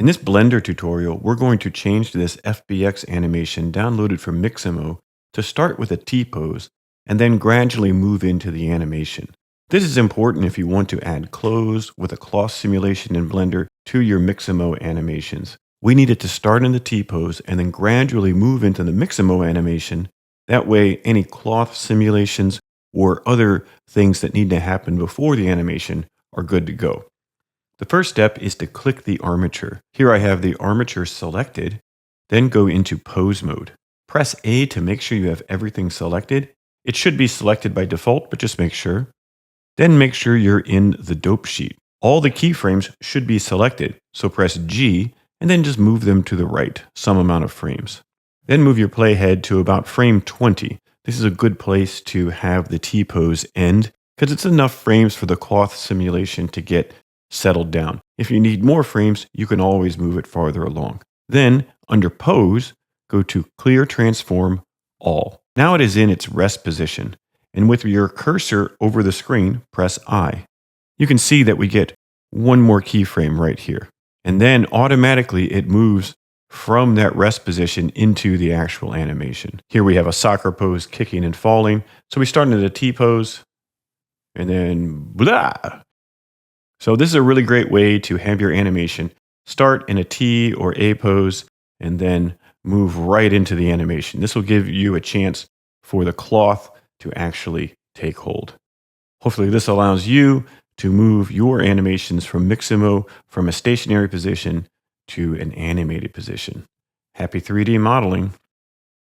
In this Blender tutorial, we're going to change this FBX animation downloaded from Mixamo to start with a T-pose and then gradually move into the animation. This is important if you want to add clothes with a cloth simulation in Blender to your Mixamo animations. We need it to start in the T-pose and then gradually move into the Mixamo animation. That way, any cloth simulations or other things that need to happen before the animation are good to go. The first step is to click the armature. Here I have the armature selected, then go into pose mode. Press A to make sure you have everything selected. It should be selected by default, but just make sure. Then make sure you're in the dope sheet. All the keyframes should be selected, so press G and then just move them to the right, some amount of frames. Then move your playhead to about frame 20. This is a good place to have the T-pose end because it's enough frames for the cloth simulation to get settled down. If you need more frames, you can always move it farther along. Then, under Pose, go to Clear Transform All. Now it is in its rest position, and with your cursor over the screen, press I. You can see that we get one more keyframe right here, and then automatically it moves from that rest position into the actual animation. Here we have a soccer pose kicking and falling. So we start in a T pose, and then blah. So this is a really great way to have your animation start in a T or A pose and then move right into the animation. This will give you a chance for the cloth to actually take hold. Hopefully this allows you to move your animations from Mixamo from a stationary position to an animated position. Happy 3D modeling.